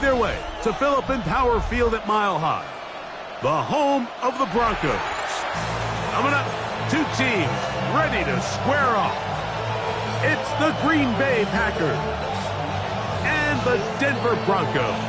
their way to Philip Power Field at Mile High, the home of the Broncos. Coming up, two teams ready to square off. It's the Green Bay Packers and the Denver Broncos.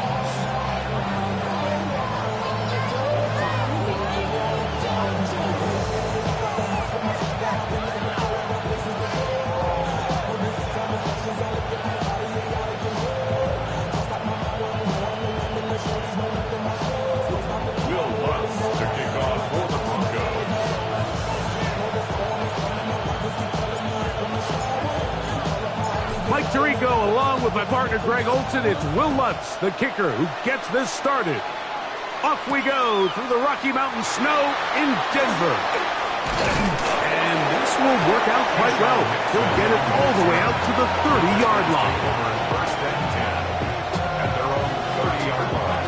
Mike Tirico along with my partner Greg Olson. It's Will Lutz, the kicker, who gets this started. Off we go through the Rocky Mountain snow in Denver. And this will work out quite well. He'll get it all the way out to the 30-yard line. First and 10 at their own 30-yard line.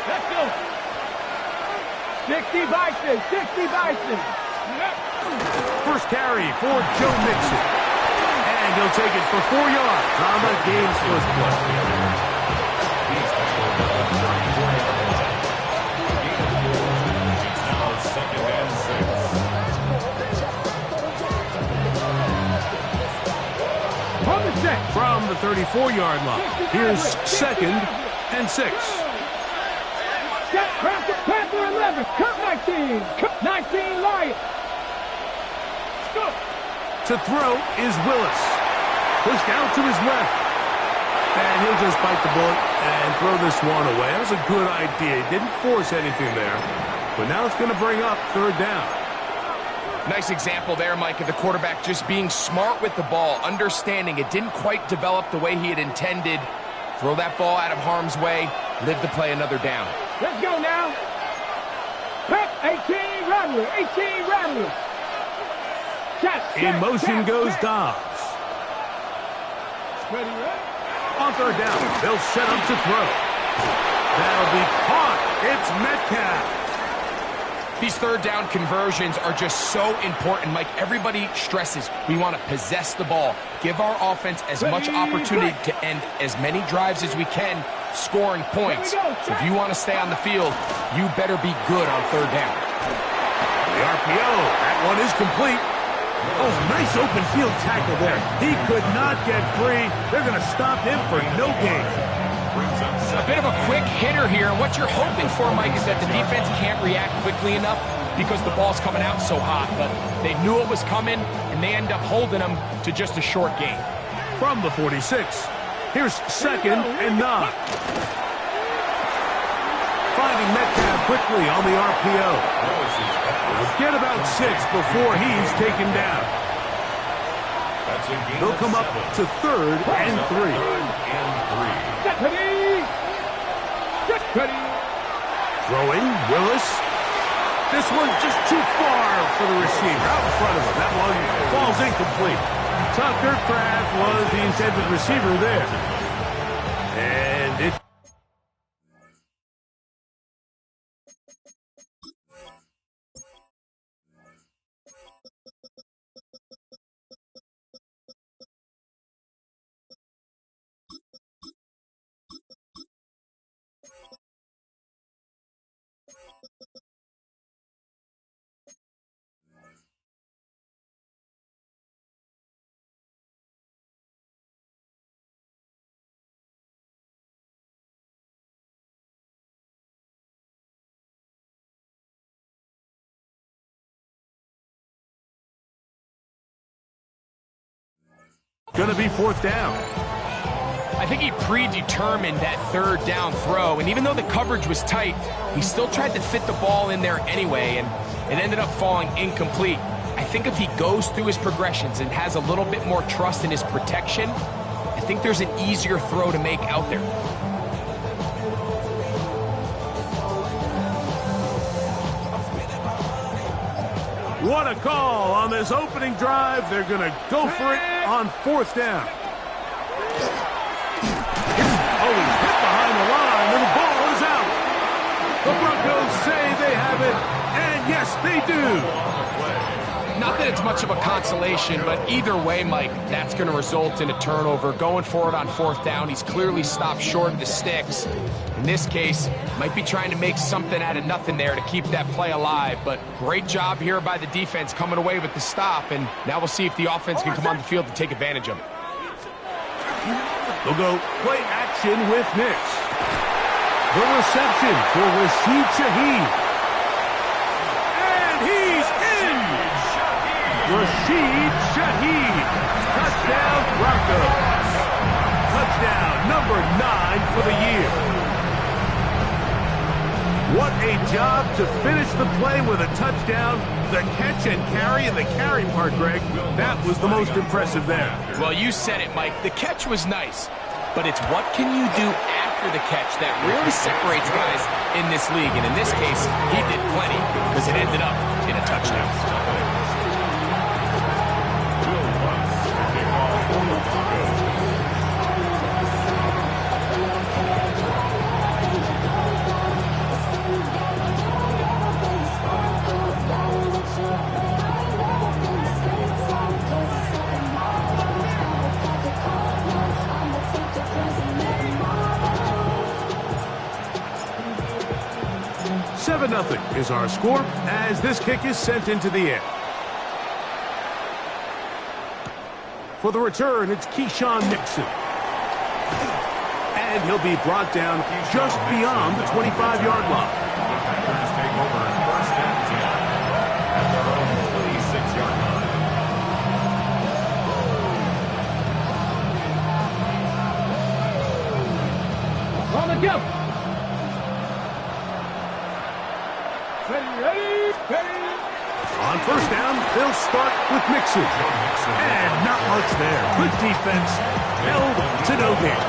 Let's go. 60 Bison, 60 Bison. First carry for Joe Mixon. And he'll take it for 4 yards on the game's first play. He's tackled at the 34-yard line. It's now second and 6. From the 34-yard line, here's second and 6. Panther 11, cut 19, cut 19 Lions. To throw is Willis. Pushed out to his left. And he'll just bite the bullet and throw this one away. That was a good idea. He didn't force anything there. But now it's going to bring up third down. Nice example there, Mike, of the quarterback just being smart with the ball, understanding it didn't quite develop the way he had intended. Throw that ball out of harm's way, live to play another down. Let's go now. Pep, 18 Rattler, 18 Rattler. In motion goes Dobbs. On third down, they'll set up to throw. That'll be caught. It's Metcalf. These third down conversions are just so important, Mike. Everybody stresses we want to possess the ball, give our offense as much opportunity to end as many drives as we can, scoring points. So if you want to stay on the field, you better be good on third down. The RPO, that one is complete. Oh, nice open field tackle there. He could not get free. They're going to stop him for no gain. A bit of a quick hitter here, and what you're hoping for, Mike, is that the defense can't react quickly enough because the ball's coming out so hot. But they knew it was coming, and they end up holding them to just a short gain. From the 46, here's second and 9. Finding Metcalf quickly on the RPO. Get about 6 before he's taken down. They'll come up to third and 3. Throwing, Willis. This one's just too far for the receiver. Out in front of him. That one falls incomplete. Tucker Kraft was the intended receiver there. And it... Going to be fourth down. I think he predetermined that third down throw, and even though the coverage was tight, he still tried to fit the ball in there anyway, and it ended up falling incomplete. I think if he goes through his progressions and has a little bit more trust in his protection, I think there's an easier throw to make out there. What a call on this opening drive. They're going to go for it on fourth down. Oh, he's hit behind the line, and the ball is out. The Broncos say they have it, and yes, they do. Not that it's much of a consolation, but either way, Mike, that's going to result in a turnover. Going for it on 4th down, he's clearly stopped short of the sticks. In this case, might be trying to make something out of nothing there to keep that play alive, but great job here by the defense coming away with the stop, and now we'll see if the offense can come on the field to take advantage of it. They'll go play action with Nix. The reception for Rashid Shaheed. And he's in! Rashid Shaheed. Touchdown, Broncos. Touchdown number 9 for the year. What a job to finish the play with a touchdown. The catch and carry, and the carry part, Greg, that was the most impressive there. Well, you said it, Mike. The catch was nice, but it's what can you do after the catch that really separates guys in this league. And in this case, he did plenty because it ended up in a touchdown. Nothing is our score as this kick is sent into the air. For the return, it's Keyshawn Nixon. And he'll be brought down just beyond the 25-yard line. The Packers take over 1st and 10 at their own 26-yard line. On the jump. On 1st down, they'll start with Mixon. And not much there. Good defense. Held to no gain.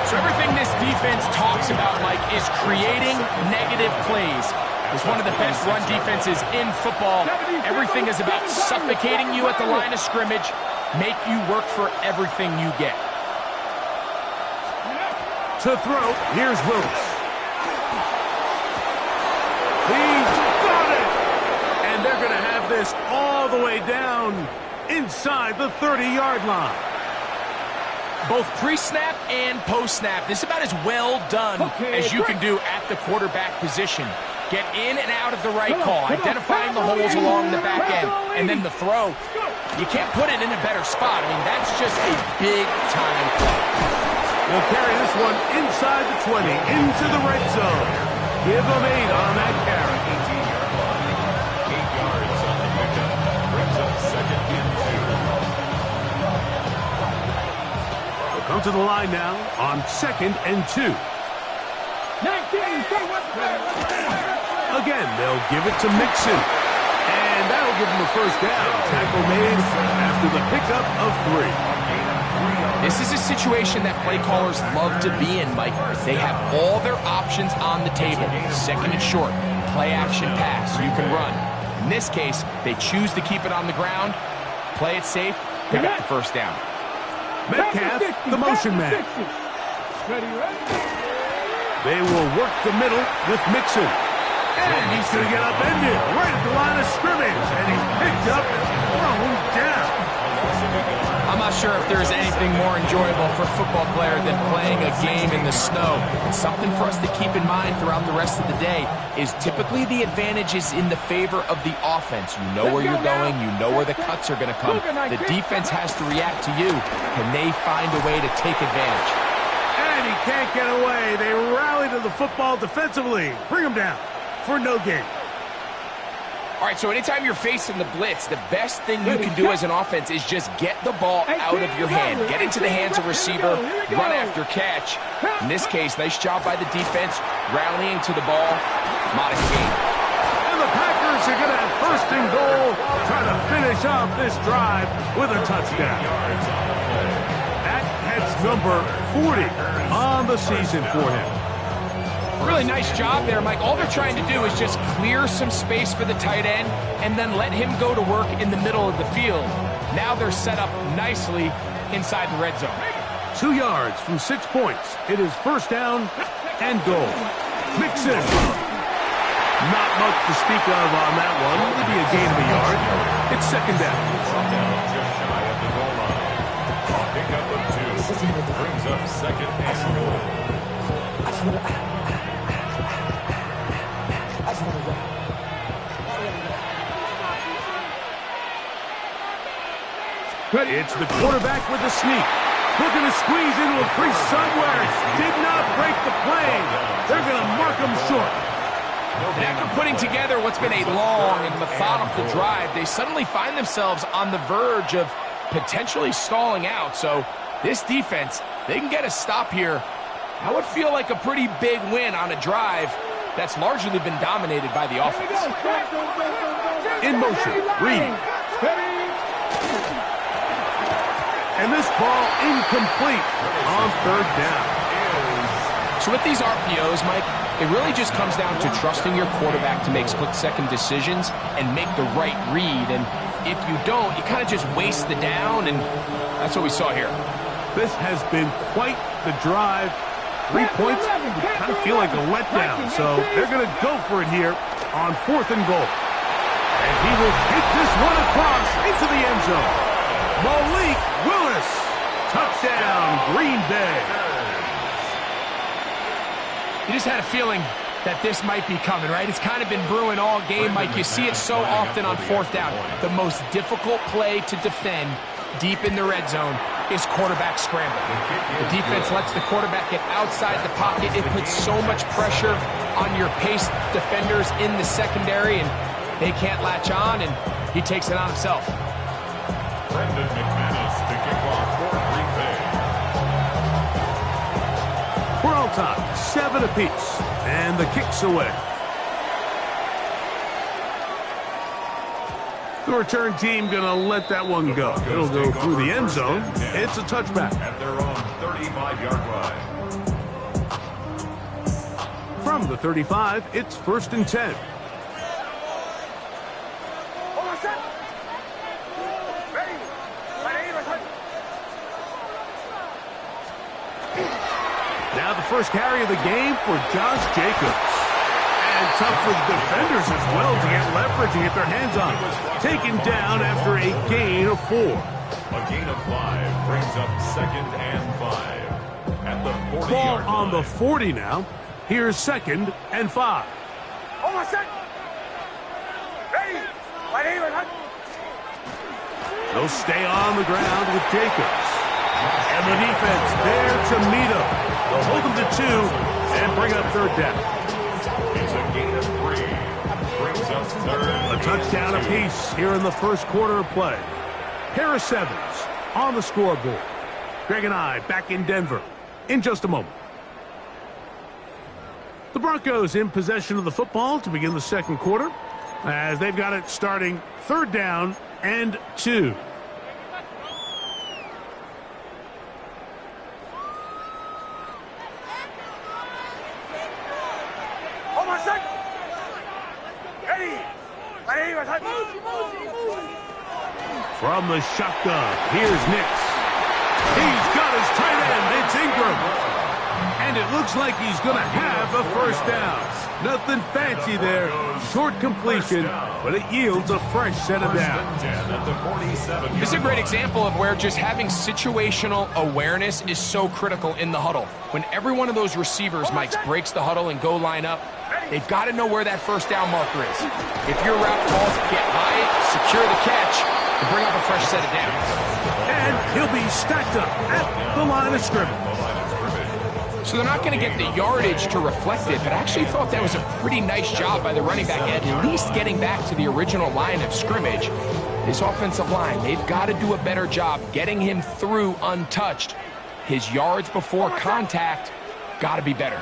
So everything this defense talks about, Mike, is creating negative plays. It's one of the best run defenses in football. Everything is about suffocating you at the line of scrimmage, make you work for everything you get. To throw, here's Willis. He's got it! And they're going to have this all the way down inside the 30-yard line. Both pre-snap and post-snap, this is about as well done as you can do at the quarterback position. Get in and out of the right call, identifying the holes along the back end, and then the throw. You can't put it in a better spot. I mean, that's just a big-time play. They'll carry this one inside the 20, into the red zone. Give them 8 on that carry. 18-yard line, 8 yards on the pickup. Brings up 2nd and 2. They'll come to the line now on 2nd and 2. 19, Again, they'll give it to Mixon. And that'll give them a 1st down. Tackle made after the pickup of 3. This is a situation that play callers love to be in, Mike. They have all their options on the table. 2nd and short, play action pass, you can run. In this case, they choose to keep it on the ground, play it safe, pick up the 1st down. Metcalf, the motion man. They will work the middle with Mixon. And he's going to get upended right at the line of scrimmage. And he's picked up and thrown down. I'm not sure if there's anything more enjoyable for a football player than playing a game in the snow. And something for us to keep in mind throughout the rest of the day is typically the advantage is in the favor of the offense. You know where you're going. You know where the cuts are going to come. The defense has to react to you. Can they find a way to take advantage? And he can't get away. They rally to the football defensively. Bring him down for no gain. All right, so anytime you're facing the blitz, the best thing you can do as an offense is just get the ball out of your hand. Get into the hands of receiver, run after catch. In this case, nice job by the defense, rallying to the ball. Modest gain. And the Packers are going to have 1st and goal, trying to finish off this drive with a touchdown. That catch number 40 on the season for him. Really nice job there, Mike. All they're trying to do is just clear some space for the tight end and then let him go to work in the middle of the field. Now they're set up nicely inside the red zone. 2 yards from 6 points. It is 1st down and goal. Mixon. Not much to speak of on that one. Maybe a gain of a yard. It's second down. Brought down just shy of the goal line. A pickup of 2 brings up second and goal. It's the quarterback with the sneak. Looking to squeeze into a crease somewhere. Did not break the plane. They're going to mark him short. And after putting together what's been a long and methodical drive, they suddenly find themselves on the verge of potentially stalling out. So this defense, they can get a stop here. That would feel like a pretty big win on a drive that's largely been dominated by the offense. In motion, Reed. And this ball incomplete on third down. So with these RPOs, Mike, it really just comes down to trusting your quarterback to make split-second decisions and make the right read. And if you don't, you kind of just waste the down, and that's what we saw here. This has been quite the drive. 3 points would kind of feel like a letdown. So they're going to go for it here on 4th and goal. And he will take this one across into the end zone. Malik Willis, touchdown, Green Bay. You just had a feeling that this might be coming, right? It's kind of been brewing all game, Mike. You see it so often on 4th down. The most difficult play to defend deep in the red zone is quarterback scramble. The defense lets the quarterback get outside the pocket. It puts so much pressure on your paced defenders in the secondary, and they can't latch on, and he takes it on himself. Brendan McManus to kick off for Green Bay. We're all tied, 7 apiece, and the kick's away. The return team going to let that one go. It'll go through the end zone. It's a touchback. At their own 35-yard line. From the 35, it's 1st and 10. Now the first carry of the game for Josh Jacobs. And tough for the defenders as well to get leverage and get their hands on it. Taken down after a gain of 4. A gain of 5 brings up 2nd and 5. At the 40-yard Ball line. on the 40 now. Here's 2nd and 5. They'll stay on the ground with Jacobs. And the defense there to meet him. They'll hold him to 2 and bring up 3rd down. It's a gain of 3. Brings us 3rd. A touchdown apiece here in the first quarter of play. Harris Evans on the scoreboard. Greg and I back in Denver in just a moment. The Broncos in possession of the football to begin the second quarter as they've got it starting 3rd down and 2. From the shotgun, here's Nix. He's got his tight end. It's Ingram. And it looks like he's going to have a 1st down. Nothing fancy there. Short completion, but it yields a fresh set of downs. This is a great example of where just having situational awareness is so critical in the huddle. When every one of those receivers, Mike, breaks the huddle and go line up, they've got to know where that 1st down marker is. If your route calls, get by it, secure the catch, and bring up a fresh set of downs. And he'll be stacked up at the line of scrimmage. So they're not going to get the yardage to reflect it, but I actually thought that was a pretty nice job by the running back, at least getting back to the original line of scrimmage. This offensive line, they've got to do a better job getting him through untouched. His yards before contact got to be better.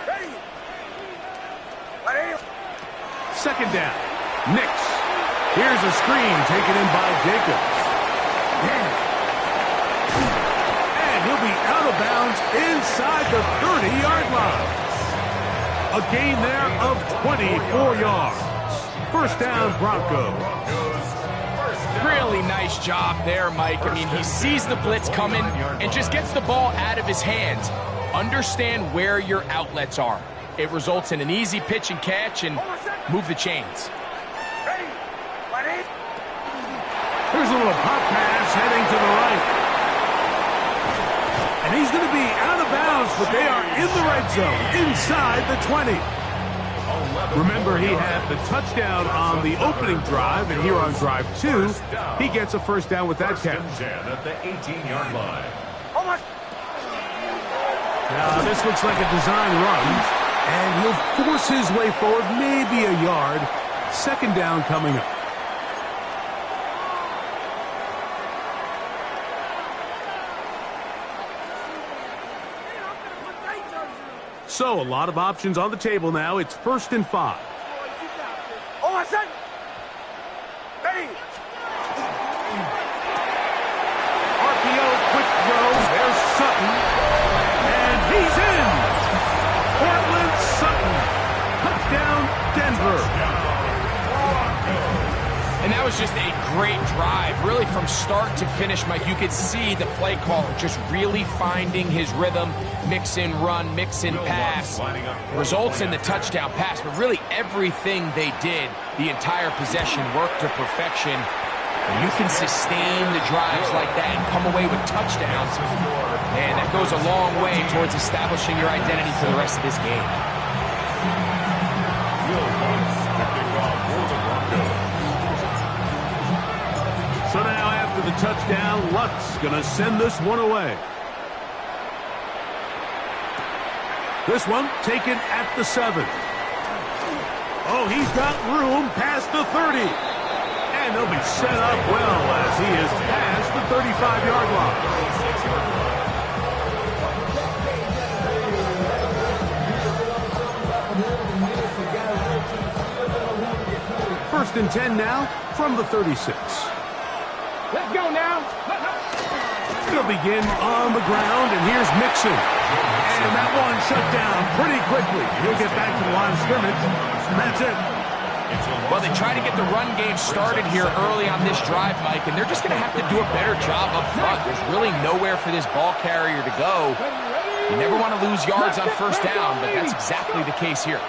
2nd down. Nix. Here's a screen taken in by Jacobs. And he'll be out of bounds inside the 30-yard line. A gain there of 24 yards. 1st down, Broncos. Really nice job there, Mike. I mean, he sees the blitz coming and just gets the ball out of his hands. Understand where your outlets are. It results in an easy pitch and catch and move the chains. Here's a little pop pass heading to the right. And he's going to be out of bounds, but they are in the red zone, inside the 20. Remember, he had the touchdown on the opening drive, and here on drive 2, he gets a first down with that catch. At the 18-yard line. Now, this looks like a design run, and he'll force his way forward, maybe a yard. Second down coming up. So, a lot of options on the table now. It's 1st and 5. RPO, quick throw. There's Sutton. And he's in. Cortland Sutton. Touchdown, Denver. And that was just a great drive. Really, from start to finish, Mike, you could see the play caller just really finding his rhythm. Mix in run, mix in pass. Results in the touchdown pass. But really, everything they did, the entire possession, worked to perfection. And you can sustain the drives like that and come away with touchdowns. Man, that goes a long way towards establishing your identity for the rest of this game. So now after the touchdown, Lutz going to send this one away. This one taken at the 7. Oh, he's got room past the 30. And he'll be set up well as he is past the 35-yard line. 1st and 10 now from the 36. Let's go now. He'll begin on the ground, and here's Mixon. And that one shut down pretty quickly. He'll get back to the line of scrimmage, and that's it. Well, they try to get the run game started here early on this drive, Mike, and they're just going to have to do a better job up front. There's really nowhere for this ball carrier to go. You never want to lose yards on 1st down, but that's exactly the case here.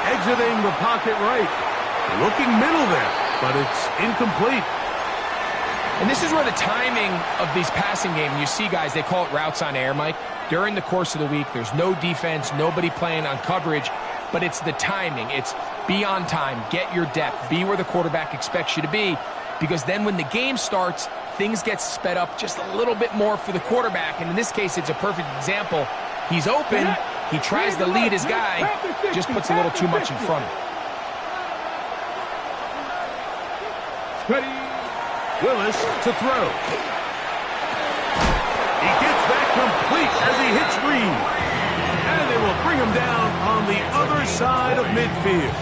Exiting the pocket right. Looking middle there, but it's incomplete. And this is where the timing of these passing game, you see guys, they call it routes on air, Mike. During the course of the week, there's no defense, nobody playing on coverage, but it's the timing. It's be on time, get your depth, be where the quarterback expects you to be, because then when the game starts, things get sped up just a little bit more for the quarterback, and in this case, it's a perfect example. He's open, he tries to lead his guy, just puts a little too much in front of him. Willis to throw. He gets that complete as he hits Reed. And they will bring him down on the other side of midfield.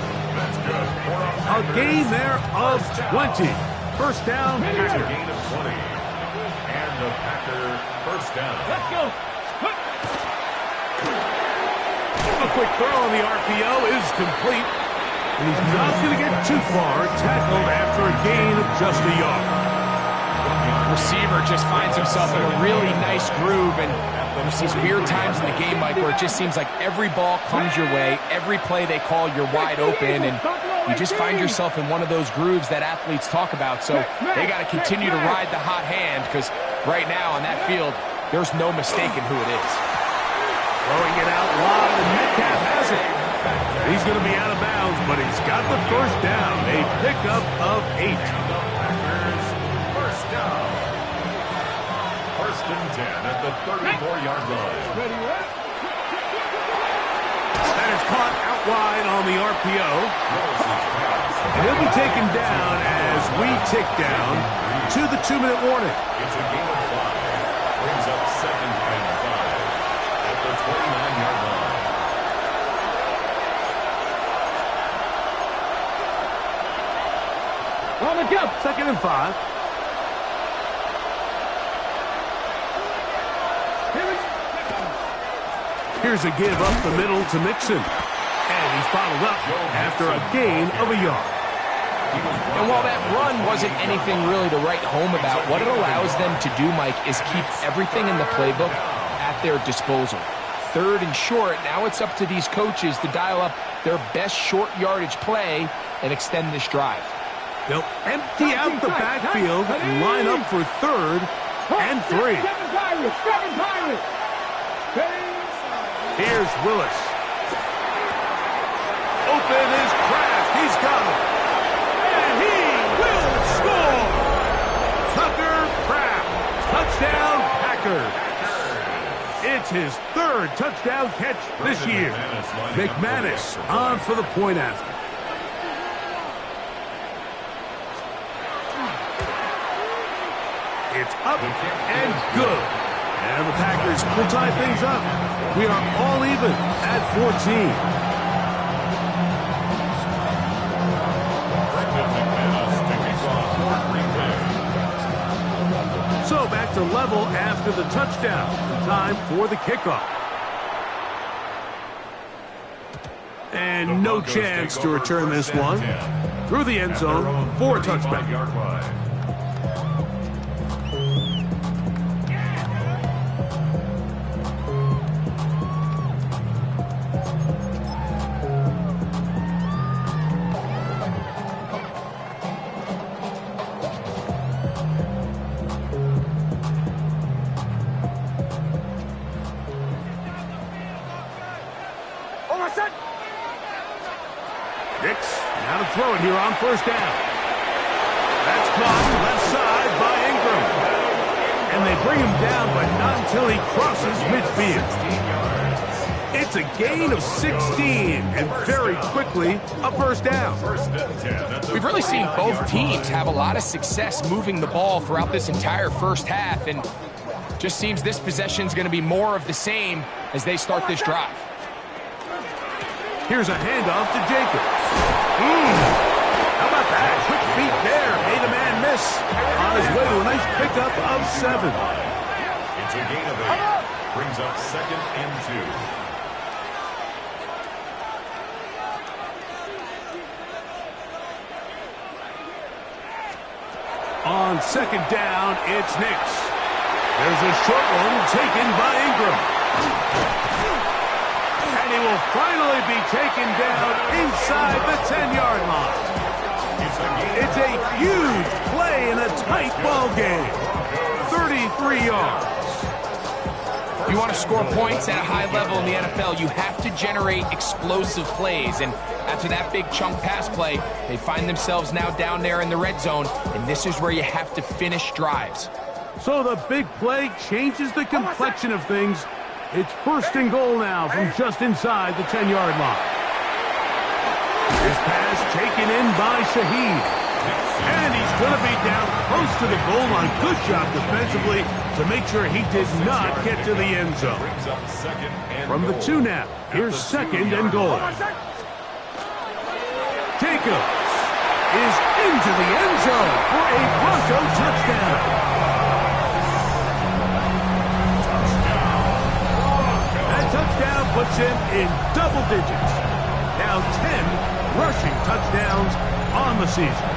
A gain there of 20. 1st down, Packer. A gain of 20. And the Packer 1st down. Let's go. A quick throw on the RPO is complete. And he's not going to get too far, tackled after a gain of just a yard. Receiver just finds himself in a really nice groove, and there's these weird times in the game, Mike, where it just seems like every ball comes your way, every play they call, you're wide open, and you just find yourself in one of those grooves that athletes talk about. So they got to continue to ride the hot hand, because right now on that field, there's no mistaking who it is. Throwing it out wide, and Metcalf has it. He's going to be out of bounds, but he's got the 1st down. A pickup of 8. Packers 1st down. 1st and 10 at the 34-yard line. That is caught out wide on the RPO. And he'll be taken down as we tick down to the 2-minute warning. It's a gain of 5. Brings up 2nd and 5 at the 29-yard line. On the jump. 2nd and 5. Here's a give up the middle to Mixon. And he's bottled up after a gain of a yard. And while that run wasn't anything really to write home about, what it allows them to do, Mike, is keep everything in the playbook at their disposal. 3rd and short. Now it's up to these coaches to dial up their best short yardage play and extend this drive. They'll empty out the backfield and line up for 3rd and 3. Here's Willis. Open is Kraft. He's got it. And he will score. Tucker Kraft. Touchdown, Packers. It's his 3rd touchdown catch this year. McManus on for the point after. It's up and good. And the Packers will tie things up. We are all even at 14. So back to level after the touchdown. Time for the kickoff. And no chance to return this one. Through the end zone for a touchback. Nix, now to throw it here on 1st down. That's caught left side by Ingram. And they bring him down, but not until he crosses midfield. It's a gain of 16, and very quickly, a 1st down. We've really seen both teams have a lot of success moving the ball throughout this entire first half, and just seems this possession is going to be more of the same as they start this drive. Here's a handoff to Jacobs. How about that? Quick feet there. Made a man miss. On his way to a nice pickup of 7. It's a gain of 8. Brings up 2nd and 2. On 2nd down, it's Nix. There's a short one taken by Ingram. And he will finally be taken down inside the 10-yard line. It's a huge play in a tight ball game. 33 yards. If you want to score points at a high level in the NFL, you have to generate explosive plays. And after that big chunk pass play, they find themselves now down there in the red zone, and this is where you have to finish drives. So the big play changes the complexion of things. It's 1st and goal now from just inside the 10-yard line. His pass taken in by Shaheed. And he's going to be down close to the goal line. Good job defensively to make sure he did not get to the end zone. From the 2 now, here's 2nd and goal. Jacobs is into the end zone for a Bronco touchdown. Touchdown puts him in double digits. Now 10 rushing touchdowns on the season.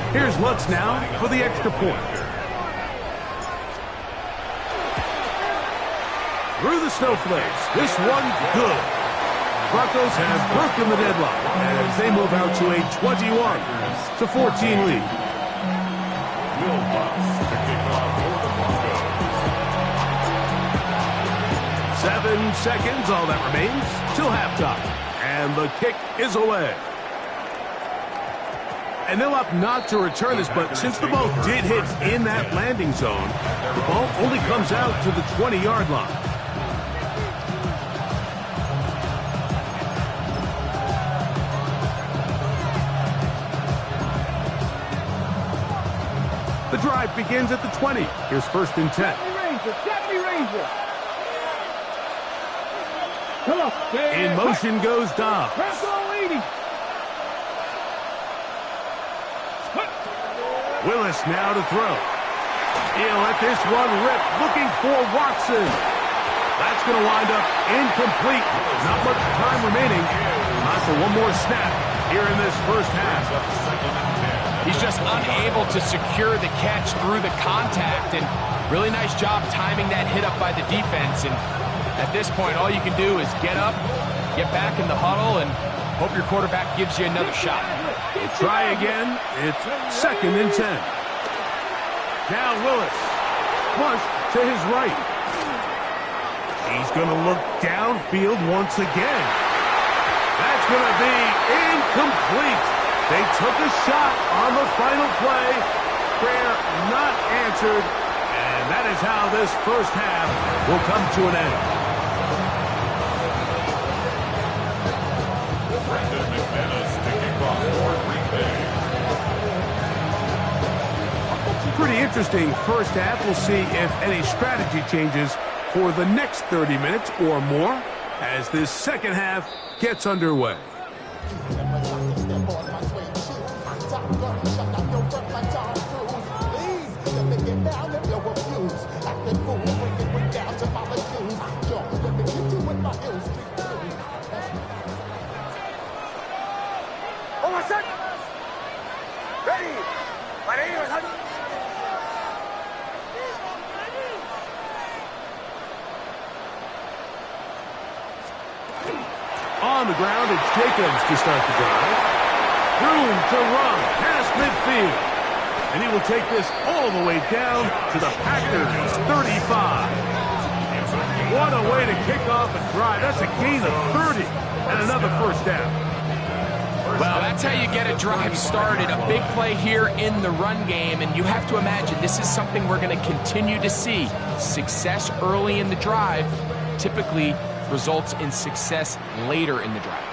Here's Lutz now for the extra point. Through the snowflakes. This one good. Broncos have broken the deadlock as they move out to a 21-14 lead. Will Lutz to kick off for the Broncos. 7 seconds, all that remains, till halftime. And the kick is away. And they'll opt not to return this, but since the ball did hit in that landing zone, the ball only comes out to the 20-yard line. The drive begins at the 20. Here's 1st and 10. In motion goes Dobbs. Willis now to throw. He'll let this one rip, looking for Watson. That's going to wind up incomplete. Not much time remaining. Time for one more snap here in this first half. He's just unable to secure the catch through the contact, and really nice job timing that hit up by the defense. And at this point, all you can do is get up, get back in the huddle, and hope your quarterback gives you another shot. We'll try again. It's 2nd and 10. Now Willis, flush to his right. He's going to look downfield once again. That's going to be incomplete. They took a shot on the final play. Prayer not answered. And that is how this first half will come to an end. Brandon McManus to kick off for Green Bay. Pretty interesting first half. We'll see if any strategy changes for the next 30 minutes or more as this second half gets underway. On the ground, it's Jacobs to start the drive. Room to run past midfield. And he will take this all the way down to the Packers' 35. What a way to kick off a drive. That's a gain of 30 and another first down. Well, that's how you get a drive started. A big play here in the run game, and you have to imagine this is something we're going to continue to see. Success early in the drive typically results in success later in the drive.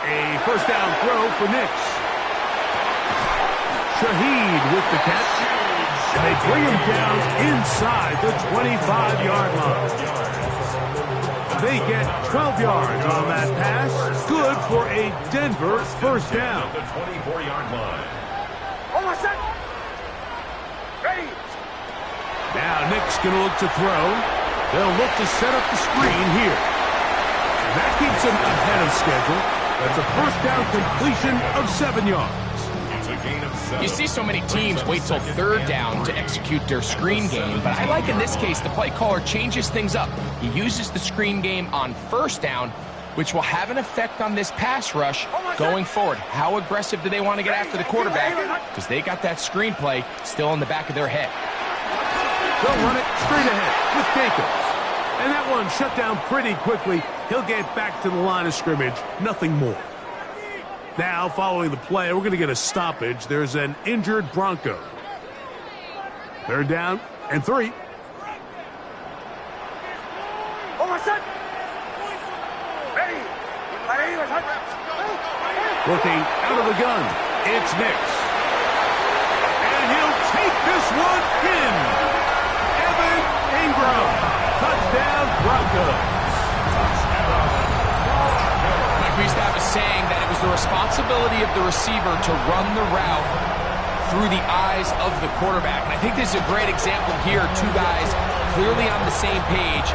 A first down throw for Nix. Shaheed with the catch. And they bring him down inside the 25-yard line. They get 12 yards on that pass. Good for a Denver first down. The 24-yard line. Now Nick's going to look to throw. They'll look to set up the screen here. And that keeps him ahead of schedule. That's a first down completion of 7 yards. It's a gain of 7. You see so many teams wait till third down to execute their screen game, but I like in this case the play caller changes things up. He uses the screen game on first down, which will have an effect on this pass rush going forward. How aggressive do they want to get after the quarterback? Because they got that screen play still in the back of their head. They'll run it straight ahead with Jacobs. And that one shut down pretty quickly. He'll get back to the line of scrimmage. Nothing more. Now, following the play, we're going to get a stoppage. There's an injured Bronco. Third down and 3. Looking out of the gun, it's Nix. And he'll take this one in. Evan Ingram. Touchdown, Broncos. Like we used to have a saying that it was the responsibility of the receiver to run the route through the eyes of the quarterback. And I think this is a great example here. Two guys clearly on the same page.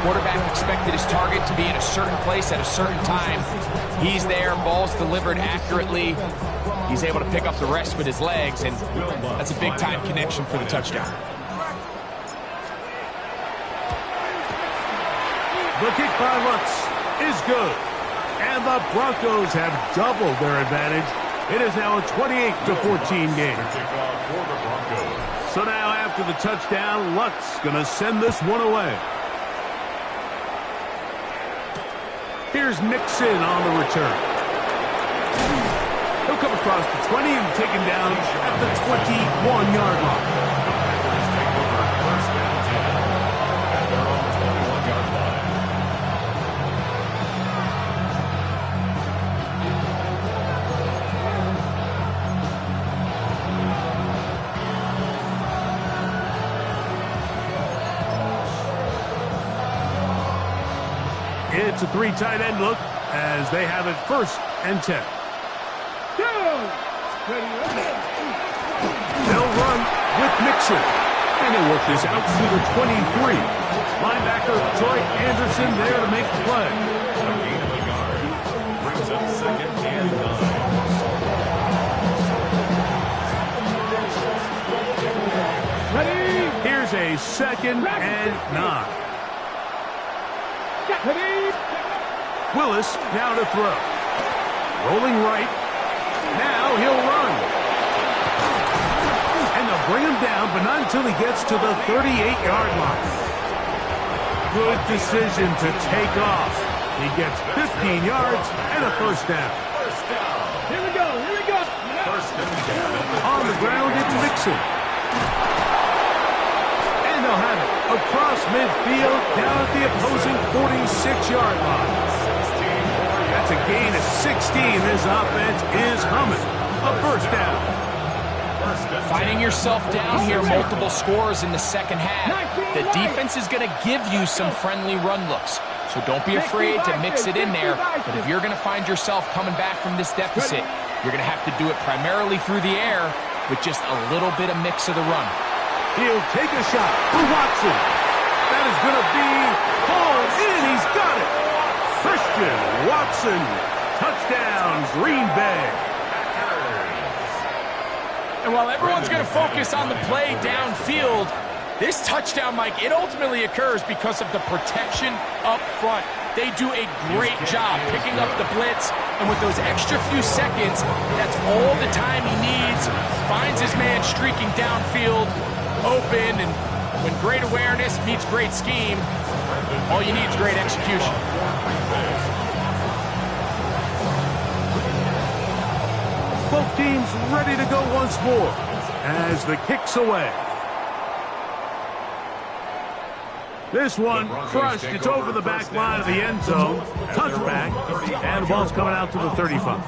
Quarterback expected his target to be in a certain place at a certain time. He's there, ball's delivered accurately. He's able to pick up the rest with his legs, and that's a big-time connection for the touchdown. The kick by Lutz is good. And the Broncos have doubled their advantage. It is now a 28-14 game. So now after the touchdown, Lutz going to send this one away. Here's Mixon on the return. He'll come across the 20 and taken down at the 21-yard line. It's a 3 tight end look as they have it 1st and 10. They'll run with Mixon. And they work this out to the 23. Linebacker Troy Anderson there to make the play. A gain of a yard. Brings up second and 9. Ready. Here's a second and 9. Ready. Willis now to throw. Rolling right. Now he'll run. And they'll bring him down, but not until he gets to the 38-yard line. Good decision to take off. He gets 15 yards and a first down. First down. Here we go. Here we go. First and 10. On the ground, it's Mixon. And they'll have it across midfield down at the opposing 46-yard line. That's a gain of 16. This offense is humming. A first down. Finding yourself down here, multiple scores in the second half. The defense is going to give you some friendly run looks. So don't be afraid to mix it in there. But if you're going to find yourself coming back from this deficit, you're going to have to do it primarily through the air with just a little bit of mix of the run. He'll take a shot for Watson. That is going to be hauled in. He's got it. Christian Watson. Touchdown, Green Bay. And while everyone's going to focus on the play downfield, this touchdown, Mike, it ultimately occurs because of the protection up front. They do a great job picking up the blitz, and with those extra few seconds, that's all the time he needs. Finds his man streaking downfield, open, and when great awareness meets great scheme, all you need is great execution. Both teams ready to go once more as the kick's away. This one crushed. It's over the back line of the end zone. Touchback. And the ball's coming out to the 35.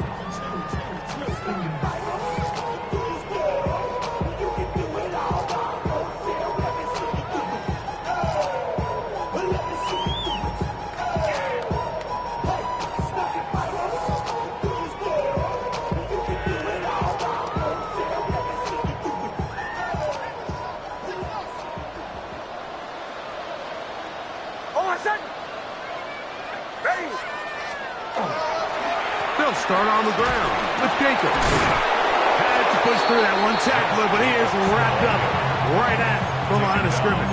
They'll start on the ground with Jacobs. Had to push through that one tackler, but he is wrapped up right at the line of scrimmage.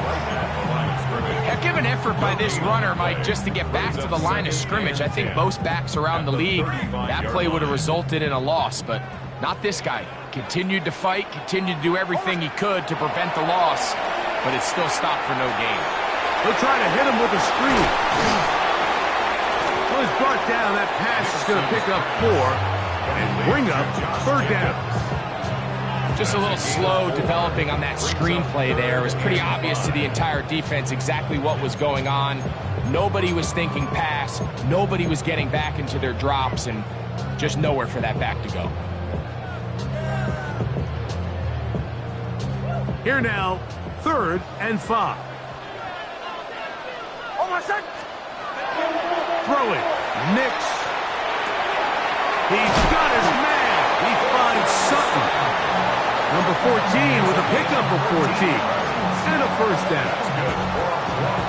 Heck of an effort by this runner, Mike, just to get back to the line of scrimmage. I think most backs around the league, that play would have resulted in a loss, but not this guy. Continued to fight, continued to do everything he could to prevent the loss, but it still stopped for no gain. They'll try to hit him with a screen. So he's brought down. That pass is going to pick up 4 and bring up third down. Just a little slow developing on that screenplay there. It was pretty obvious to the entire defense exactly what was going on. Nobody was thinking pass. Nobody was getting back into their drops, and just nowhere for that back to go. Here now, 3rd and 5. Throwing. Nix. He's got his man. He finds Sutton. Number 14 with a pickup of 14. And a first down.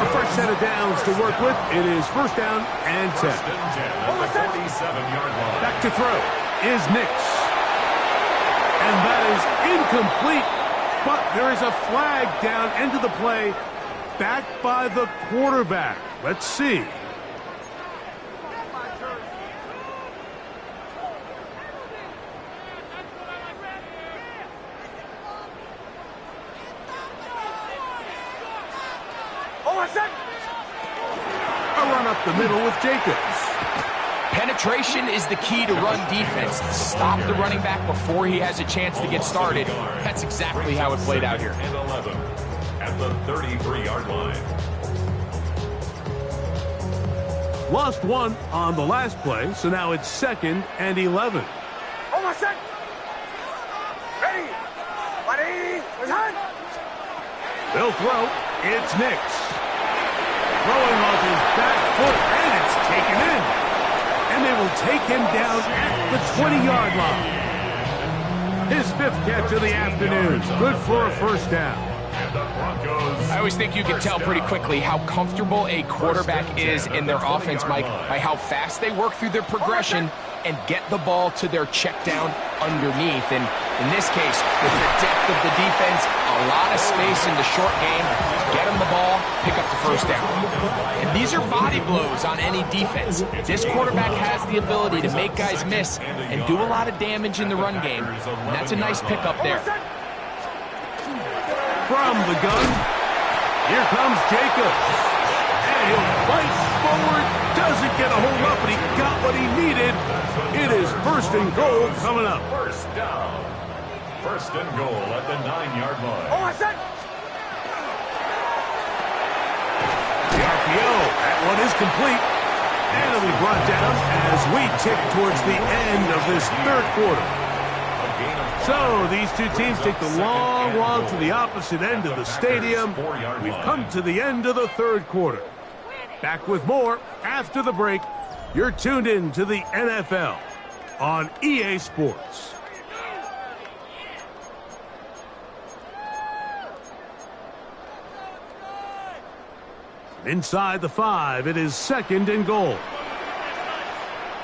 A fresh set of downs to work with. It is first down and 10. Back to throw is Nix. And that is incomplete. But there is a flag down into the play. Back by the quarterback. Let's see. A run up the middle with Jacobs. Penetration is the key to run defense. Stop the running back before he has a chance to get started. That's exactly how it played out here. And 11 at the 33-yard line. Lost one on the last play, so now it's 2nd and 11. They'll throw. It's Nix. Throwing off his back foot, and it's taken in. And they will take him down at the 20-yard line. His 5th catch of the afternoon. Good for a first down. The Broncos. I always think you can tell pretty quickly how comfortable a quarterback is in their offense, Mike, by how fast they work through their progression and get the ball to their check down underneath. And in this case, with the depth of the defense, a lot of space in the short game, get them the ball, pick up the first down. And these are body blows on any defense. This quarterback has the ability to make guys miss and do a lot of damage in the run game. And that's a nice pickup there. From the gun, here comes Jacobs. And he'll fight forward, doesn't get a hold up, but he got what he needed. It is first and goal coming up. First down. First and goal at the 9-yard line. Oh, I said. The RPO, that one is complete. And it'll be brought down as we tick towards the end of this third quarter. So these two teams take the long walk to the opposite end of the stadium. We've come to the end of the third quarter. Back with more after the break. You're tuned in to the NFL on EA Sports. Inside the 5, it is second and goal.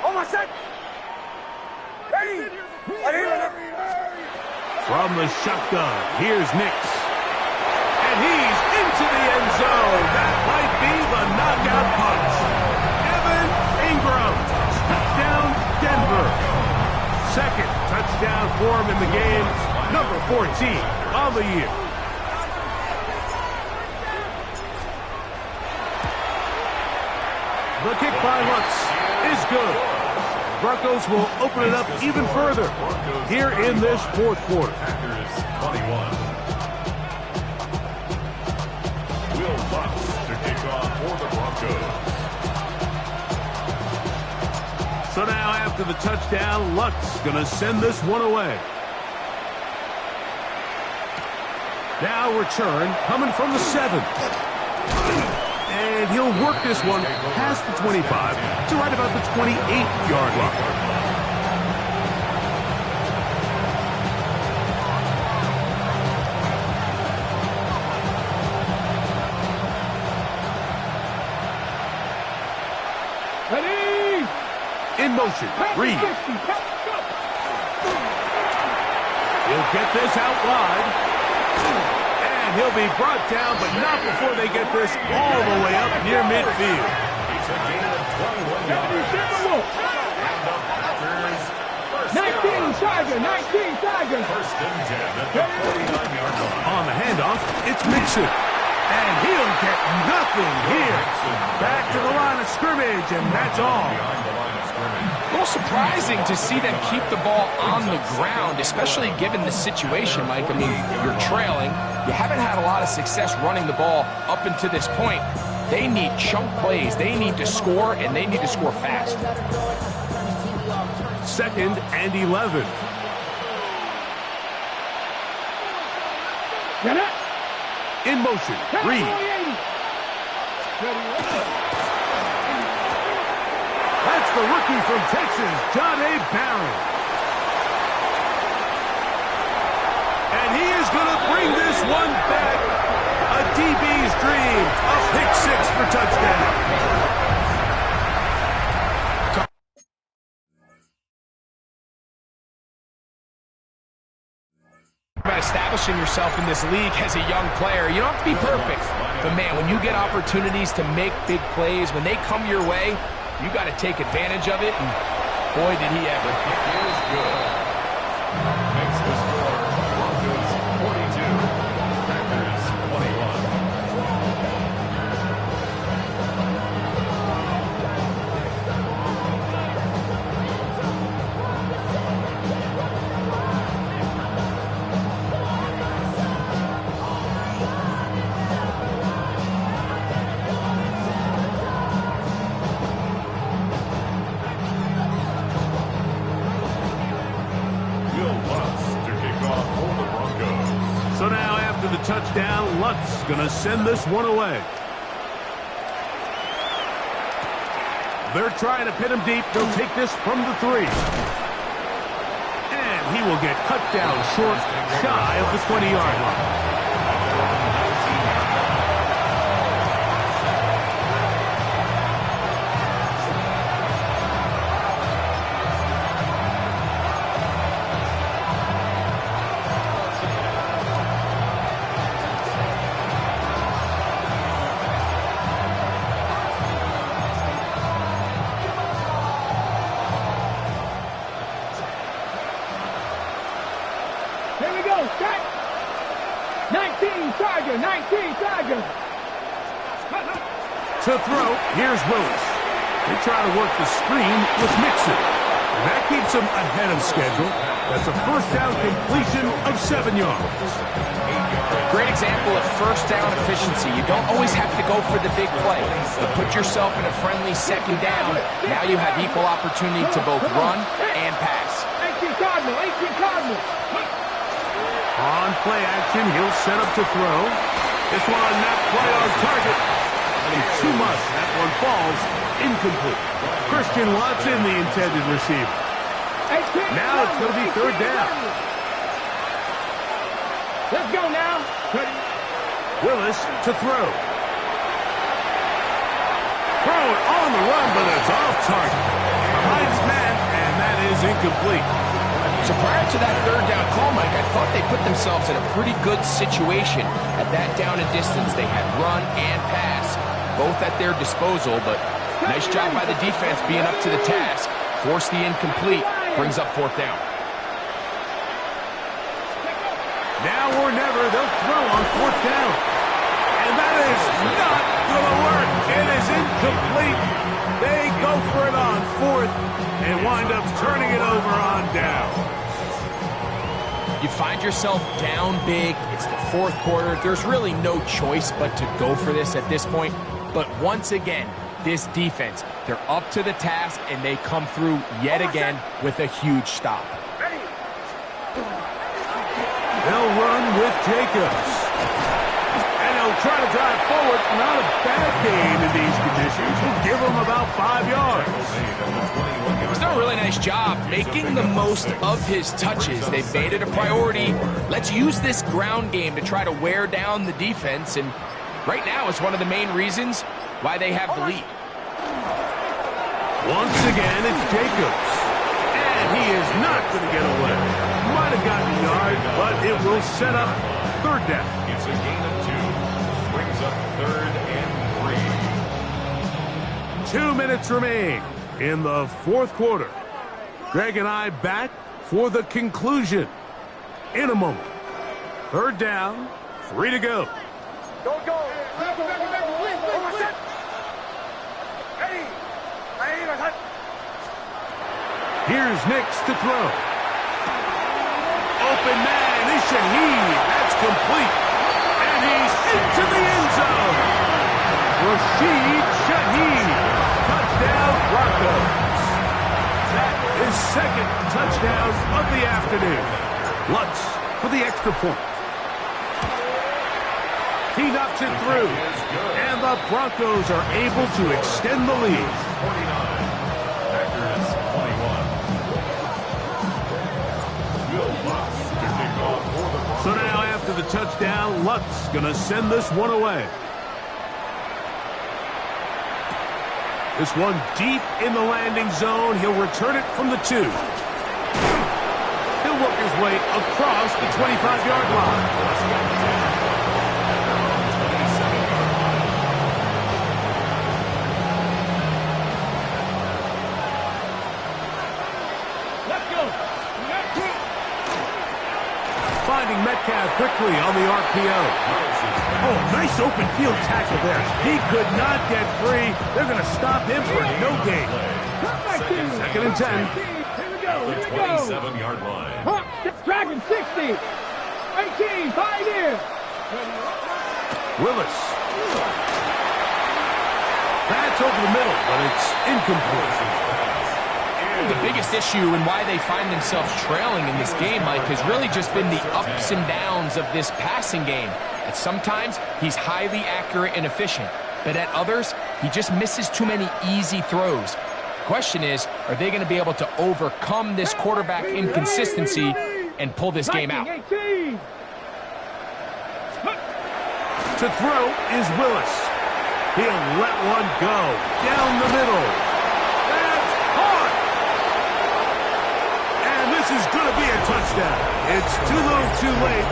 Oh, I said. Hey. From the shotgun, here's Nix. And he's into the end zone. That might be the knockout punch. Evan Ingram, touchdown Denver. Second touchdown for him in the game, number 14 on the year. The kick by Lutz is good. Broncos will open it up even further here in this fourth quarter. Packers 21. Will Lutz to kick off for the Broncos. So now after the touchdown, Lutz going to send this one away. Now return coming from the 7. And he'll work this one past the 25 to right about the 28-yard line. Ready. In motion, Reed. He'll get this out wide. And he'll be brought down, but not before they get this all the way up near midfield. It's a gain of 21 yards. And the Packers first 19 Tigers. First and 10 at the 49-yard line. On the handoff, it's Mixon. And he'll get nothing here. Back to the line of scrimmage, and that's all. Behind the line of scrimmage. A little surprising to see them keep the ball on the ground, especially given the situation, Mike. I mean, you're trailing. You haven't had a lot of success running the ball up until this point. They need chunk plays. They need to score, and they need to score fast. Second and 11. Get it. In motion, Reed. That's the rookie from Texas, John A. Barron. And he is going to bring this one back. A DB's dream. A pick 6 for touchdown. About establishing yourself in this league as a young player. You don't have to be perfect. But, man, when you get opportunities to make big plays, when they come your way, you got to take advantage of it, and boy, did he ever. He is good. Makes the score Broncos 42, Packers 21. So now after the touchdown, Lutz going to send this one away. They're trying to pin him deep. They'll take this from the 3. And he will get cut down short, shy of the 20-yard line. set. 19 Charger, 19 Charger. To throw, here's Willis. They try to work the screen with Mixon. And that keeps them ahead of schedule. That's a first down completion of 7 yards. Great example of first down efficiency. You don't always have to go for the big play. But put yourself in a friendly second down. Now you have equal opportunity to both run and pass. 18 Cardinal, 18 Cardinal. On play action, he'll set up to throw. This one, not quite on target. And too much. That one falls incomplete. Christian Watson, the intended receiver. Now it's going to be third down. Let's go now. Willis to throw. Throw it on the run, but it's off target. Behind his man, and that is incomplete. So prior to that third down call, Mike, I thought they put themselves in a pretty good situation. At that down and distance, they had run and pass, both at their disposal, but nice job by the defense being up to the task. Force the incomplete, brings up fourth down. Now or never, they'll throw on fourth down. And that is not going to work. It is incomplete. They go for it on fourth and wind up turning it over on down. You find yourself down big. It's the fourth quarter. There's really no choice but to go for this at this point. But once again, this defense, they're up to the task, and they come through yet again with a huge stop. They'll run with Jacobs. And they'll try to drive forward. Not a bad game in these conditions. We'll give them about 5 yards. He's done a really nice job making the most of his touches. They've made it a priority. Let's use this ground game to try to wear down the defense. And right now, it's one of the main reasons why they have the lead. Once again, it's Jacobs. And he is not going to get away. Might have gotten a yard, but it will set up third down. It's a gain of 2. Brings up third and 3. 2 minutes remain in the fourth quarter. Greg and I back for the conclusion in a moment. Third down, 3 to go. Go, go. Here's Nix to throw. Open man is Shaheed. That's complete. And he's into the end zone. Rashid Shaheed. Touchdown, Broncos. That is second touchdown of the afternoon. Lutz for the extra point. He knocks it through. And the Broncos are able to extend the lead. 49. Packers 21. So now after the touchdown, Lutz going to send this one away. This one deep in the landing zone. He'll return it from the 2. He'll work his way across the 25-yard line. Finding Metcalf quickly on the RPO. Oh, nice open field tackle there. He could not get free. They're going to stop him for no gain. Second and 10. Here we go, The here we go. 27-yard line. Dragon 60. 18, Pioneer. Willis. That's over the middle, but it's incomplete. The biggest issue and why they find themselves trailing in this game, Mike, has really just been the ups and downs of this passing game. At sometimes, he's highly accurate and efficient, but at others, he just misses too many easy throws. The question is, are they going to be able to overcome this quarterback inconsistency and pull this game out? 18. To throw is Willis. He'll let one go down the middle. This is going to be a touchdown. It's too little too late.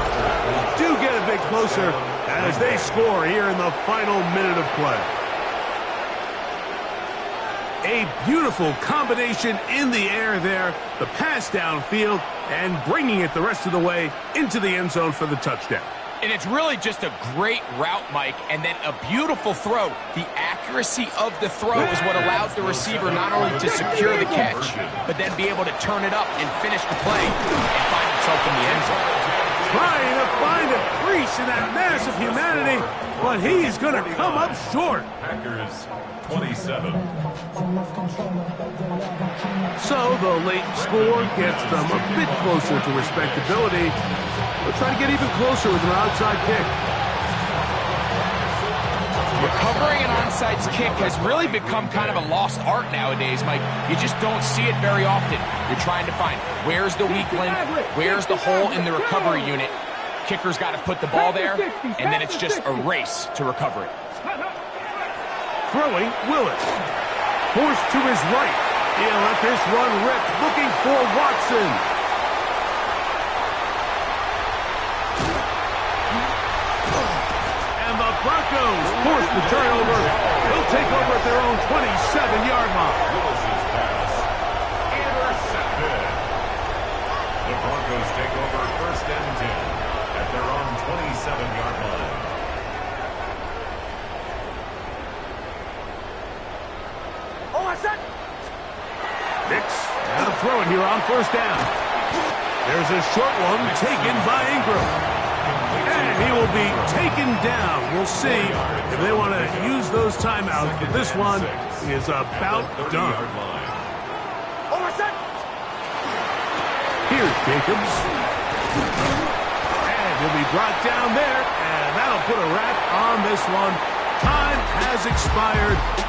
Do get a bit closer as they score here in the final minute of play. A beautiful combination in the air there, the pass downfield, and bringing it the rest of the way into the end zone for the touchdown. And it's really just a great route, Mike, and then a beautiful throw. The accuracy of the throw is what allowed the receiver not only to secure the catch, but then be able to turn it up and finish the play and find himself in the end zone. Trying to find a crease in that mass of humanity, but he's going to come up short. Packers 27. So the late score gets them a bit closer to respectability. They'll try to get even closer with an outside kick. Recovering an onside kick has really become kind of a lost art nowadays, Mike. You just don't see it very often. You're trying to find where's the weak link, where's the hole in the recovery unit. Kicker's got to put the ball there, and then it's just a race to recover it. Throwing, Willis. Forced to his right. He'll let this one rip, looking for Watson. And the Broncos force the turnover. They'll take over at their own 27-yard line. Willis's pass intercepted. The Broncos take over first and 10 at their own 27-yard line. Nix, now to throw it here on first down. There's a short one taken by Ingram. And he will be taken down. We'll see if they want to use those timeouts, but this one is about done. Here's Jacobs. And he'll be brought down there, and that'll put a wrap on this one. Time has expired.